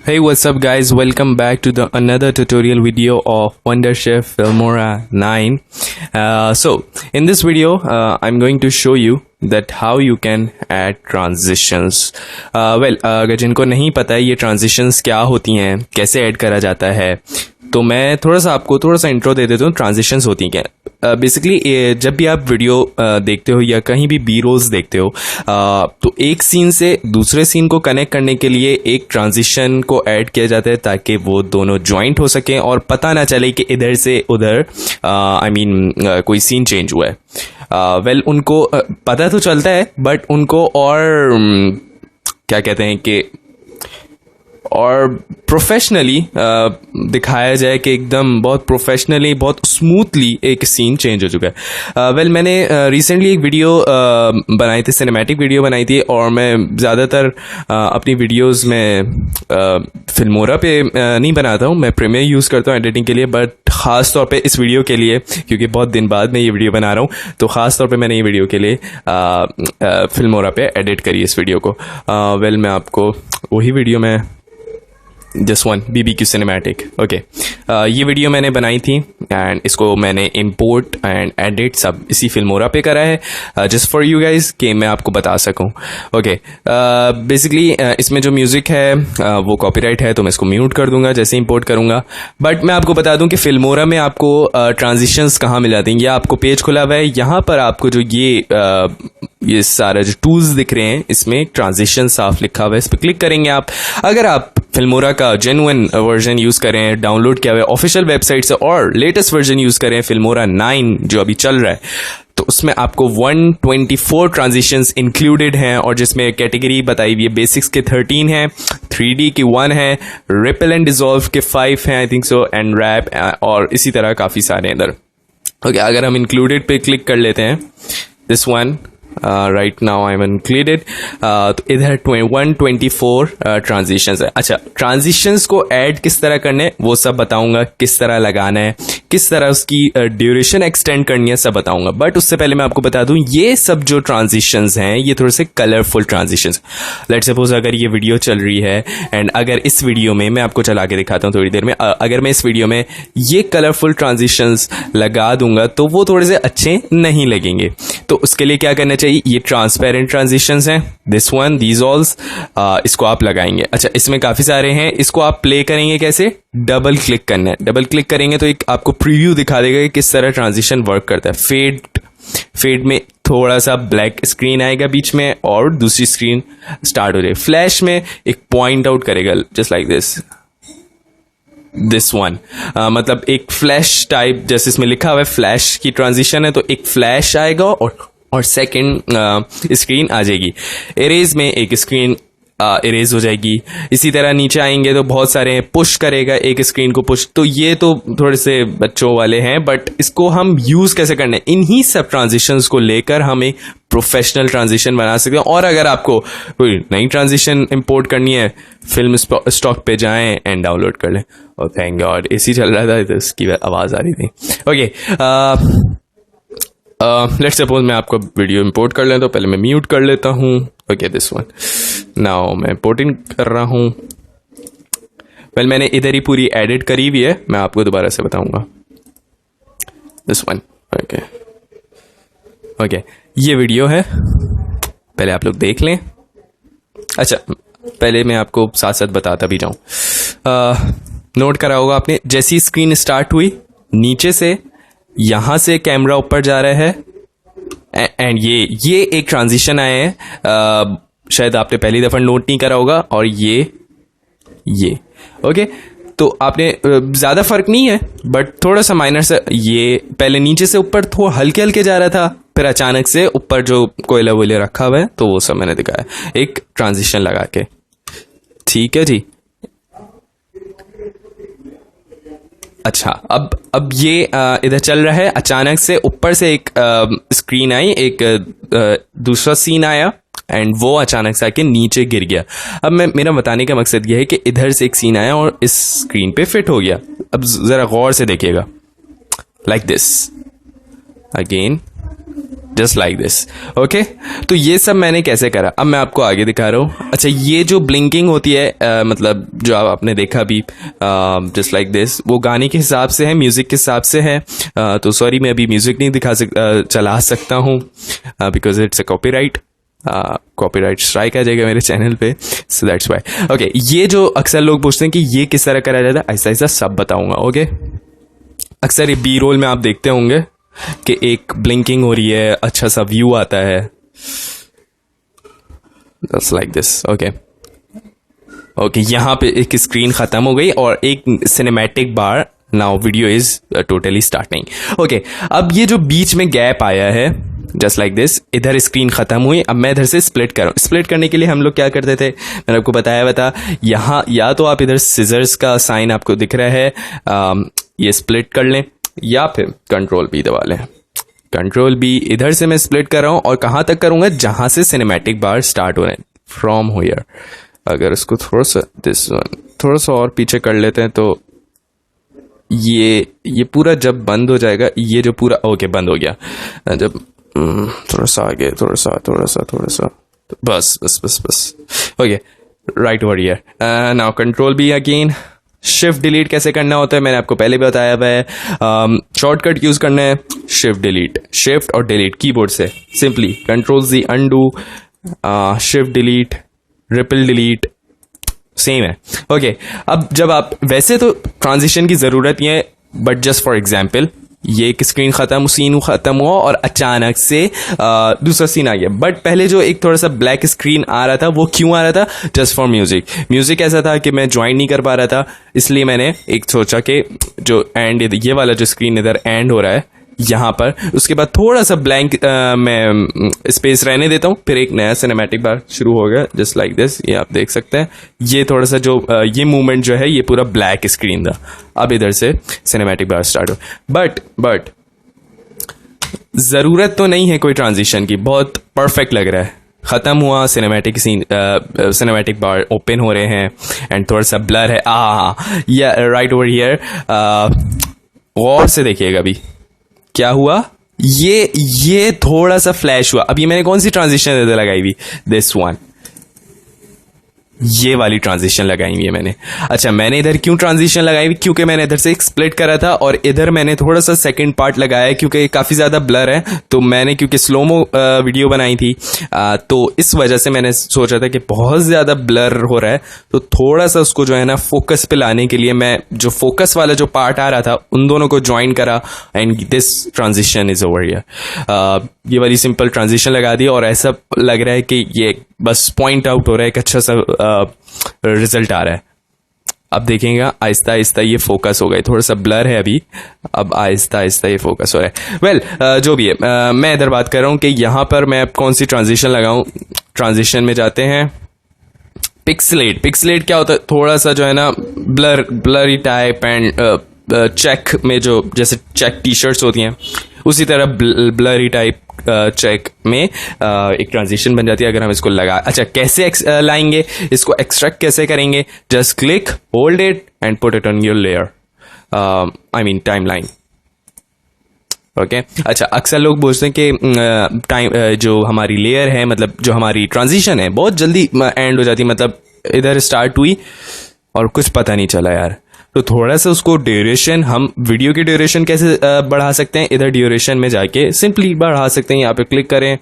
Hey, what's up guys? Welcome back to the another tutorial video of Wonder Chef Filmora 9. So in this video, I'm going to show you that how you can add transitions. अगर जिनको नहीं पता है ये transitions क्या होती हैं, कैसे ऐड करा जाता है, तो मैं आपको थोड़ा सा इंट्रो दे देता हूँ ट्रांजिशंस होती क्या। बेसिकली जब भी आप वीडियो देखते हो या कहीं भी बी रोल्स देखते हो, तो एक सीन से दूसरे सीन को कनेक्ट करने के लिए एक ट्रांजिशन को ऐड किया जाता है ताकि वो दोनों ज्वाइंट हो सकें और पता ना चले कि इधर से उधर कोई सीन चेंज हुआ है। उनको पता तो चलता है बट उनको और क्या कहते हैं कि और प्रोफेशनली दिखाया जाए कि एकदम बहुत प्रोफेशनली बहुत स्मूथली एक सीन चेंज हो चुका है। मैंने रिसेंटली एक वीडियो बनाई थी, सिनेमैटिक वीडियो बनाई थी, और मैं ज़्यादातर अपनी वीडियोस में फिल्मोरा पे नहीं बनाता हूँ, मैं प्रीमियर यूज़ करता हूँ एडिटिंग के लिए, बट ख़ास तौर पे इस वीडियो के लिए क्योंकि बहुत दिन बाद मैं ये वीडियो बना रहा हूँ, तो ख़ास तौर पे मैंने ये वीडियो के लिए फिल्मोरा पे एडिट करी इस वीडियो को। मैं आपको वही वीडियो में just one BBQ cinematic, okay, ये वीडियो मैंने बनाई थी एंड इसको मैंने इंपोर्ट एंड एडिट सब इसी फिल्मोरा पे करा है जस्ट फॉर यू गाइज कि मैं आपको बता सकूं। ओके, बेसिकली इसमें जो म्यूज़िक है वो कॉपीराइट है, तो मैं इसको म्यूट कर दूंगा जैसे इंपोर्ट करूंगा। बट मैं आपको बता दूं कि फिल्मोरा में आपको ट्रांजिशंस कहाँ मिल जाती हैं। ये आपको पेज खुला हुआ है, यहाँ पर आपको जो ये सारे जो टूल्स दिख रहे हैं इसमें ट्रांजिशन साफ लिखा हुआ है, इस पर क्लिक करेंगे आप। अगर आप फिल्मोरा का जेन्युइन वर्जन यूज़ करें, डाउनलोड किया हुआ है ऑफिशियल वेबसाइट से, और लेटेस्ट वर्जन यूज़ करें फिल्मोरा 9 जो अभी चल रहा है, तो उसमें आपको 124 ट्रांजिशंस इंक्लूडेड हैं, और जिसमें कैटेगरी बताई हुई है, बेसिक्स के 13 हैं, 3D की 1 है, रिपेल एंड डिजॉल्व के 5 हैं I think so, and wrap, और इसी तरह काफ़ी सारे इधर। ओके, अगर हम इंक्लूडेड पे क्लिक कर लेते हैं, this one right now I am included, तो इधर 124 ट्रांजिशंस है। अच्छा, ट्रांजिशंस को ऐड किस तरह करने वो सब बताऊंगा, किस तरह लगाना है, किस तरह उसकी ड्यूरेशन एक्सटेंड करनी है, सब बताऊंगा। बट उससे पहले मैं आपको बता दूं, ये सब जो ट्रांजिशंस हैं ये थोड़े से कलरफुल ट्रांजिशंस। लेट्स सपोज अगर ये वीडियो चल रही है एंड अगर इस वीडियो में मैं आपको चला के दिखाता हूँ थोड़ी देर में, अगर मैं इस वीडियो में ये कलरफुल ट्रांजिशंस लगा दूंगा तो वो थोड़े से अच्छे नहीं लगेंगे। तो उसके लिए क्या करना चाहिए, ये ट्रांसपेरेंट ट्रांजिशंस हैं, दिस वन, दीज ऑल्स, इसको आप लगाएंगे। अच्छा, इसमें काफी सारे हैं, इसको आप प्ले करेंगे कैसे, डबल क्लिक करना है। डबल क्लिक करेंगे तो एक आपको प्रीव्यू दिखा देगा कि किस तरह ट्रांजिशन वर्क करता है। फेड में थोड़ा सा ब्लैक स्क्रीन आएगा बीच में और दूसरी स्क्रीन स्टार्ट हो जाएगी। फ्लैश में एक पॉइंट आउट करेगा जस्ट लाइक दिस वन, मतलब एक फ्लैश टाइप, जैसे इसमें लिखा हुआ है फ्लैश की ट्रांजिशन है, तो एक फ्लैश आएगा और सेकंड स्क्रीन आ जाएगी। इरेज में एक स्क्रीन इरेज हो जाएगी। इसी तरह नीचे आएंगे तो बहुत सारे पुश करेगा, एक स्क्रीन को पुश। तो ये तो थोड़े से बच्चों वाले हैं, बट इसको हम यूज कैसे करना है, इन्हीं सब ट्रांजिशंस को लेकर हम एक प्रोफेशनल ट्रांजिशन बना सकते हैं। और अगर आपको कोई नई ट्रांजिशन इंपोर्ट करनी है, फिल्म स्टॉक पे जाएं एंड डाउनलोड कर लें। और थैंक गॉड एसी चल रहा था तो इसकी आवाज आ रही थी। ओके, लेट्स सपोज मैं आपको वीडियो इंपोर्ट कर लें, तो पहले मैं म्यूट कर लेता हूँ। ओके, दिस वन, नाउ मैं इंपोर्टिंग कर रहा हूँ। मैंने इधर ही पूरी एडिट करी हुई है, मैं आपको दोबारा से बताऊंगा। दिस वन, ओके, ये वीडियो है, पहले आप लोग देख लें। अच्छा, पहले मैं आपको साथ साथ बताता भी जाऊँ। नोट करा होगा आपने, जैसी स्क्रीन स्टार्ट हुई, नीचे से यहां से कैमरा ऊपर जा रहा है, एंड ये एक ट्रांजिशन आया है, शायद आपने पहली दफा नोट नहीं करा होगा। और ये ओके, तो आपने ज्यादा फर्क नहीं है बट थोड़ा सा माइनर सा, ये पहले नीचे से ऊपर थोड़ा हल्के हल्के जा रहा था, फिर अचानक से ऊपर जो कोयला वोयला रखा हुआ है तो वो सब मैंने दिखाया एक ट्रांजिशन लगा के। ठीक है जी। अच्छा, अब ये इधर चल रहा है, अचानक से ऊपर से एक स्क्रीन आई, एक दूसरा सीन आया एंड वो अचानक से आके नीचे गिर गया। अब मेरा बताने का मकसद यह है कि इधर से एक सीन आया और इस स्क्रीन पे फिट हो गया। अब जरा गौर से देखिएगा, like this again, just like this. Okay, तो ये सब मैंने कैसे करा अब मैं आपको आगे दिखा रहा हूँ। अच्छा, ये जो ब्लिंकिंग होती है मतलब जो आपने देखा अभी जस्ट लाइक दिस, वो गाने के हिसाब से है, म्यूजिक के हिसाब से है। तो सॉरी मैं अभी म्यूजिक नहीं चला सकता हूँ because it's a copyright strike आ जाएगा मेरे चैनल पे, सो दैट्स व्हाई। ओके, ये जो अक्सर लोग पूछते हैं कि ये किस तरह करा जाता है, ऐसा ऐसा सब बताऊंगा। ओके, अक्सर ये बी रोल में आप देखते होंगे कि एक ब्लिंकिंग हो रही है, अच्छा सा व्यू आता है, just like this. Okay okay, यहाँ पे एक स्क्रीन खत्म हो गई और एक cinematic bar, now video is totally starting. Okay, अब ये जो बीच में गैप आया है जस्ट लाइक दिस, इधर स्क्रीन खत्म हुई, अब मैं इधर से स्प्लिट करूँ। स्प्लिट करने के लिए हम लोग क्या करते थे, मैंने आपको बताया यहाँ या तो आप इधर सिजर्स का साइन आपको दिख रहा है, ये स्प्लिट कर लें, या फिर कंट्रोल बी दबा लें। कंट्रोल बी, इधर से मैं स्प्लिट कर रहा हूँ और कहाँ तक करूँगा, जहाँ से सिनेमैटिक बार स्टार्ट हो रहे हैं, फ्रॉम हियर। अगर इसको थोड़ा सा दिस वन थोड़ा सा और पीछे कर लेते हैं तो ये पूरा जब बंद हो जाएगा, ये जो पूरा ओके बंद हो गया, जब थोड़ा सा आगे, थोड़ा सा बस बस बस बस। Okay, right over here, now control B again. Shift delete कैसे करना होता है मैंने आपको पहले भी बताया हुआ है। शॉर्टकट यूज करना है, शिफ्ट डिलीट, शिफ्ट और डिलीट कीबोर्ड से simply, control Z undo, shift delete, ripple delete, same है। ओके, अब जब आप वैसे तो ट्रांजिशन की जरूरत नहीं है, बट जस्ट फॉर एग्जाम्पल ये एक स्क्रीन खत्म, सीन खत्म हुआ और अचानक से दूसरा सीन आ गया, बट पहले जो एक थोड़ा सा ब्लैक स्क्रीन आ रहा था वो क्यों आ रहा था, जस्ट फॉर म्यूजिक ऐसा था कि मैं ज्वाइन नहीं कर पा रहा था, इसलिए मैंने एक सोचा कि जो एंड ये वाला जो स्क्रीन इधर एंड हो रहा है यहाँ पर, उसके बाद थोड़ा सा ब्लैंक मैं स्पेस रहने देता हूँ, फिर एक नया सिनेमैटिक बार शुरू हो गया जस्ट लाइक दिस। ये आप देख सकते हैं, ये थोड़ा सा जो ये मूवमेंट जो है ये पूरा ब्लैक स्क्रीन था, अब इधर से सिनेमैटिक बार स्टार्ट हो। बट जरूरत तो नहीं है कोई ट्रांजिशन की, बहुत परफेक्ट लग रहा है। खत्म हुआ सिनेमैटिक सीन, सिनेमैटिक बार ओपन हो रहे हैं एंड थोड़ा सा ब्लर है, या राइट ओवर हियर, गौर से देखिएगा अभी क्या हुआ, ये थोड़ा सा फ्लैश हुआ। अभी मैंने कौन सी ट्रांजिशन इधर लगाई हुई, दिस वन, ये वाली ट्रांजिशन लगाई हुई है मैंने। अच्छा, मैंने इधर क्यों ट्रांजिशन लगाई हुई, क्योंकि मैंने इधर से एक स्प्लिट करा था और इधर मैंने थोड़ा सा सेकंड पार्ट लगाया है, क्योंकि काफ़ी ज़्यादा ब्लर है, तो मैंने क्योंकि स्लोमो वीडियो बनाई थी, तो इस वजह से मैंने सोचा था कि बहुत ज़्यादा ब्लर हो रहा है, तो थोड़ा सा उसको जो है ना फोकस पे लाने के लिए मैं जो फोकस वाला जो पार्ट आ रहा था उन दोनों को ज्वाइन करा and this transition is over here. ये वाली सिंपल ट्रांजिशन लगा दी और ऐसा लग रहा है कि ये बस पॉइंट आउट हो रहा है, एक अच्छा सा रिजल्ट आ रहा है। अब देखेंगे आहिस्ता आहिस्ता ये फोकस हो गए, थोड़ा सा ब्लर है अभी, अब आहिस्ता आहिस्ता ये फोकस हो रहा है। वेल, जो भी है, मैं इधर बात कर रहा हूँ कि यहाँ पर मैं अब कौन सी ट्रांजिशन लगाऊं। ट्रांजिशन में जाते हैं, पिक्सलेट क्या होता है, थोड़ा सा जो है ना ब्लरी टाइप एंड चेक में जो जैसे चेक टी शर्ट्स होती हैं उसी तरह ब्लरी टाइप चेक में एक ट्रांजिशन बन जाती है अगर हम इसको लगा। अच्छा, कैसे लाएंगे इसको, एक्सट्रैक्ट कैसे करेंगे, just click, hold it and put it on your layer, I mean time line. Okay, अच्छा, अक्सर लोग पूछते हैं कि जो हमारी लेयर है, मतलब जो हमारी ट्रांजिशन है बहुत जल्दी एंड हो जाती है, मतलब इधर स्टार्ट हुई और कुछ पता नहीं चला यार, तो थोड़ा सा उसको ड्यूरेशन, हम वीडियो की ड्यूरेशन कैसे बढ़ा सकते हैं, इधर ड्यूरेशन में जाके सिंपली बढ़ा सकते हैं, यहाँ पे क्लिक करें,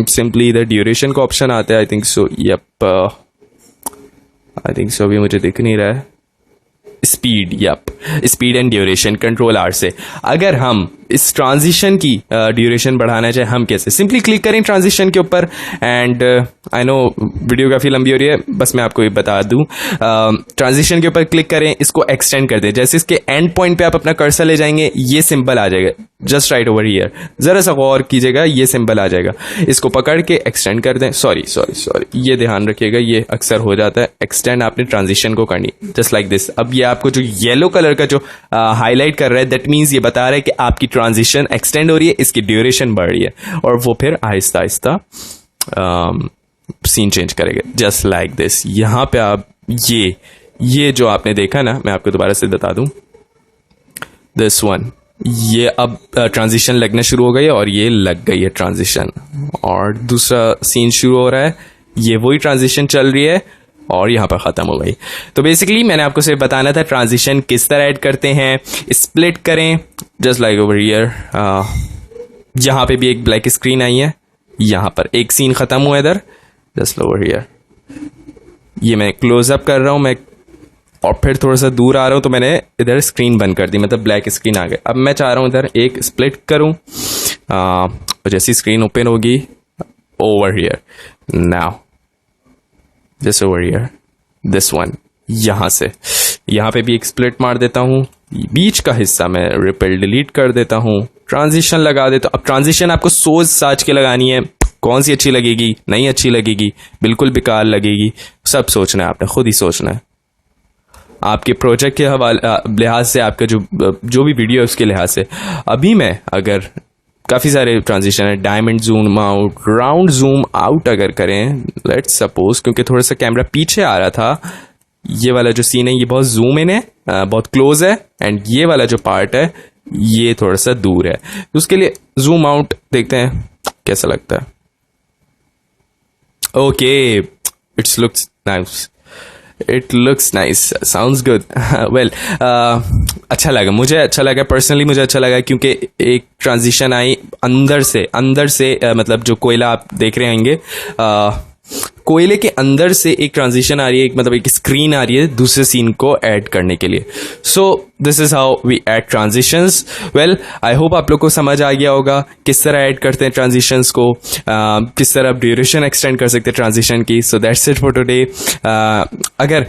सिंपली इधर ड्यूरेशन का ऑप्शन आता है, I think so, yep, I think so, अभी मुझे दिख नहीं रहा है, speed, yep, speed and duration, control R से। अगर हम इस ट्रांजिशन की ड्यूरेशन बढ़ाना चाहे, हम कैसे, सिंपली क्लिक करें ट्रांजिशन के ऊपर एंड आई नो वीडियो काफ़ी लंबी हो रही है, बस मैं आपको ये बता दूं, ट्रांजिशन के ऊपर क्लिक करें, इसको एक्सटेंड कर दें, जैसे इसके एंड पॉइंट पे आप अपना कर्सर ले जाएंगे ये सिंबल आ जाएगा, जस्ट राइट ओवर हियर, जरा सा गौर कीजिएगा, ये सिंबल आ जाएगा, इसको पकड़ के एक्सटेंड कर दें, सॉरी, ये ध्यान रखिएगा, ये अक्सर हो जाता है, एक्सटेंड आपने ट्रांजिशन को करनी, जस्ट लाइक दिस। अब ये आपको जो येलो कलर का जो हाईलाइट कर रहा है, दैट मीन्स ये बता रहा है कि आपकी ट्रांजिशन एक्सटेंड हो रही है, इसकी ड्यूरेशन बढ़ रही है, और वो फिर आहिस्ता आहिस्ता सीन चेंज करेगा, जस्ट लाइक दिस। यहां पे आप ये जो आपने देखा ना, मैं आपको दोबारा से बता दूं, दिस वन, ये अब ट्रांजिशन लगना शुरू हो गई है और ये लग गई है ट्रांजिशन, और दूसरा सीन शुरू हो रहा है, ये वही ट्रांजिशन चल रही है और यहाँ पर ख़त्म हो गई। तो बेसिकली मैंने आपको सिर्फ बताना था ट्रांजिशन किस तरह ऐड करते हैं। स्प्लिट करें जस्ट लाइक ओवर हियर, यहाँ पे भी एक ब्लैक स्क्रीन आई है, यहाँ पर एक सीन ख़त्म हुआ इधर, जस्ट ओवर हियर। ये मैं क्लोजअप कर रहा हूँ मैं, और फिर थोड़ा सा दूर आ रहा हूँ तो मैंने इधर स्क्रीन बंद कर दी, मतलब ब्लैक स्क्रीन आ गई। अब मैं चाह रहा हूँ इधर एक स्प्लिट करूँ, जैसी स्क्रीन ओपन होगी over here now, just over here this one, यहाँ से यहाँ पे भी एक स्प्लिट मार देता हूँ, बीच का हिस्सा मैं रिपेल डिलीट कर देता हूँ, ट्रांजिशन लगा देता हूँ। अब ट्रांजिशन आपको सोच साच के लगानी है, कौन सी अच्छी लगेगी, नहीं अच्छी लगेगी, बिल्कुल बेकार लगेगी, सब सोचना है, आपने खुद ही सोचना है। आपके प्रोजेक्ट के लिहाज से, आपका जो भी वीडियो है उसके लिहाज से। अभी मैं अगर काफ़ी सारे ट्रांजिशन है, diamond zoom out, round zoom out अगर करें, लेट्स सपोज, क्योंकि थोड़ा सा कैमरा पीछे आ रहा था, ये वाला जो सीन है ये बहुत जूम इन है, बहुत क्लोज है, एंड ये वाला जो पार्ट है ये थोड़ा सा दूर है, तो उसके लिए जूम आउट देखते हैं कैसा लगता है। Okay, it's looks nice, it looks nice, sounds good. Well, अच्छा लगा, मुझे अच्छा लगा, पर्सनली मुझे अच्छा लगा, क्योंकि एक ट्रांजिशन आई अंदर से, मतलब जो कोयला आप देख रहे होंगे, कोयले के अंदर से एक ट्रांजिशन आ रही है, मतलब एक स्क्रीन आ रही है दूसरे सीन को ऐड करने के लिए। So this is how we add transitions. Well, I hope आप लोग को समझ आ गया होगा किस तरह ऐड करते हैं ट्रांजिशंस को, किस तरह ड्यूरेशन एक्सटेंड कर सकते हैं ट्रांजिशन की। So that's it for today. अगर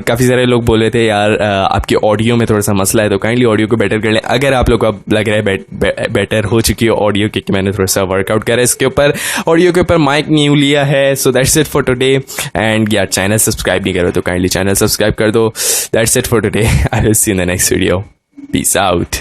काफ़ी सारे लोग बोले थे यार आपकी ऑडियो में थोड़ा सा मसला है, तो काइंडली ऑडियो को बेटर कर लें। अगर आप लोग को अब लग रहा है बेटर हो चुकी है ऑडियो, क्योंकि मैंने थोड़ा सा वर्कआउट करा इसके ऊपर, ऑडियो के ऊपर माइक न्यू लिया है। So that's it for today. And यार चैनल सब्सक्राइब नहीं करो तो काइंडली चैनल सब्सक्राइब कर दो। That's it for today. I will see in the next video. Peace out.